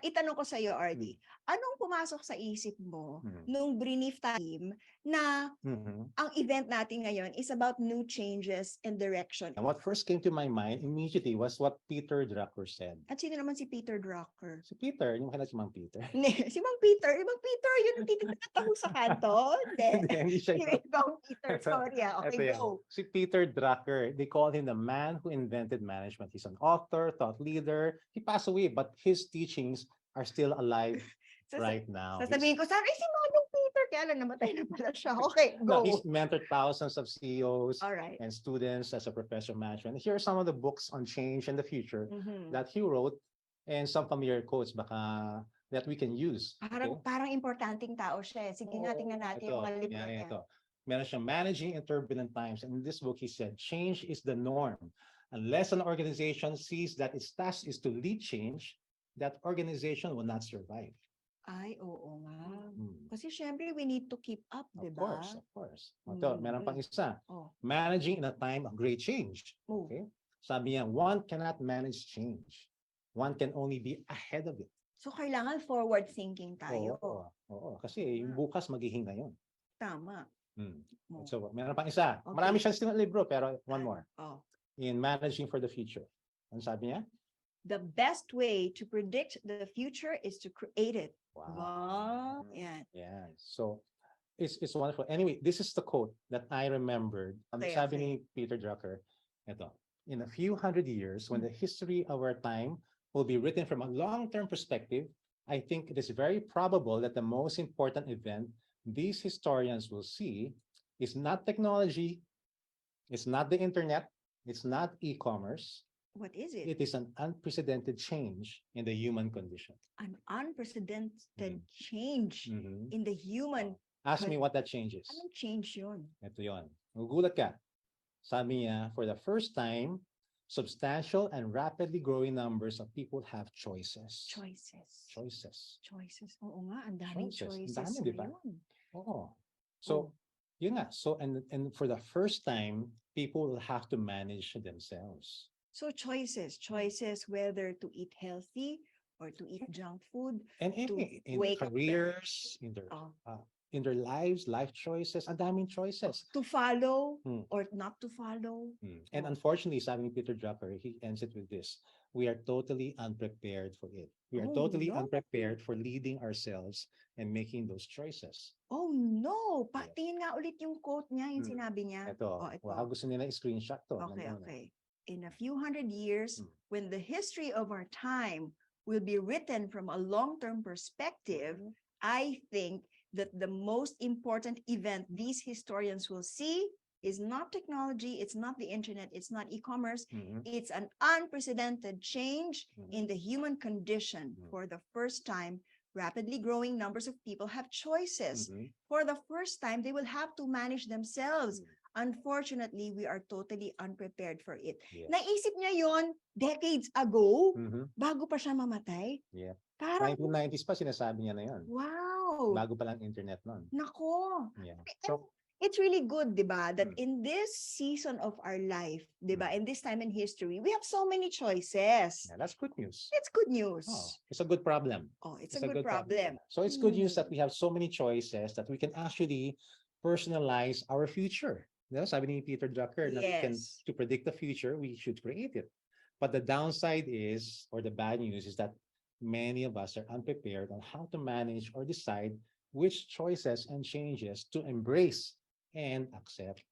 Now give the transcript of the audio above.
itanong ko sa iyo, RD, anong pumasok sa isip mo Mhm. nung brief time na Mhm. ang event natin ngayon is about new changes and direction? And what first came to my mind immediately was what Peter Drucker said. At sino naman si Peter Drucker? Si Peter, yung kailan si Mang Peter. Hindi, si Mang Peter. Ibang Peter, yun ang tititignan sa kanto. Hindi. Hindi siya Yung ito. ibang Peter, sorry Ito Okay, yan. go. Si Peter Drucker, they call him the man who invented management. He's an author, thought leader. He passed away, but his teachings are still alive right now. Sasabihin ko, sorry si Manong Peter, kaya lang namatay na pala siya. Okay, No, go. he's mentored thousands of CEOs All right. and students as a professor of management. Here are some of the books on change and the future Mhm. that he wrote and some familiar quotes baka that we can use. Parang importanteng tao siya. Sige nga, tingnan natin yung mga libro niya. Ito. Meron siyang Managing in Turbulent Times. And in this book, he said, change is the norm. Unless an organization sees that its task is to lead change, that organization will not survive. Ay, oo nga. Hmm. Kasi syempre, we need to keep up, di Of ba? course, of course. Ito, meron pang isa. Oh. Managing in a time of great change. Oh. Okay? Sabi niya, one cannot manage change. One can only be ahead of it. So, kailangan forward thinking tayo. Oo. Kasi yung bukas magiging ngayon. Tama. So, meron pang isa. Okay. Marami siyang sinulat libro, pero one more. Oh. In Managing for the Future. Ano sabi niya? The best way to predict the future is to create it. Wow. Yan. Yeah. So, it's wonderful. Anyway, this is the quote that I remembered. Sabi ni Peter Drucker, ito, in a few hundred years, when the history of our time will be written from a long-term perspective, I think it is very probable that the most important event these historians will see is not technology, it's not the internet, it's not e-commerce. What is it? It is an unprecedented change in the human condition. An unprecedented change in the human. Ask me what that change is. Anong change yun? Ito yun. Magugulat ka. Sabi niya, for the first time, substantial and rapidly growing numbers of people have choices. Choices. Oo nga, ang daming choices. Ang dami, di ba? Oo. So, yun nga. So, and for the first time, people will have to manage themselves. So choices whether to eat healthy or to eat junk food. And in careers, in their lives, life choices, ang daming choices. To follow or not to follow. And unfortunately, sabi ni Peter Drucker, he ends it with this. We are totally unprepared for it. We are totally unprepared for leading ourselves and making those choices. Oh no! Tingin nga ulit yung quote niya, yung sinabi niya. Ito. Gusto nila i-screenshot to. Okay. In a few hundred years, when the history of our time will be written from a long-term perspective, I think that the most important event these historians will see is not technology, it's not the internet, it's not e-commerce, it's an unprecedented change in the human condition. For the first time, rapidly growing numbers of people have choices. For the first time, they will have to manage themselves. Unfortunately, we are totally unprepared for it. Yes. Naisip niya yon decades ago, bago pa siya mamatay. Yeah. Parang, 1990s pa sinasabi niya na yun. wow. Bago pa lang internet nun. Nako. Yeah. So, it's really good, di ba, that in this season of our life, di ba, in this time in history, we have so many choices. Yeah, that's good news. It's good news. It's a good problem. It's a good problem. So it's good news that we have so many choices that we can actually personalize our future. Sabi ni Peter Drucker, to predict the future, we should create it. But the downside is, or the bad news is that many of us are unprepared on how to manage or decide which choices and changes to embrace and accept.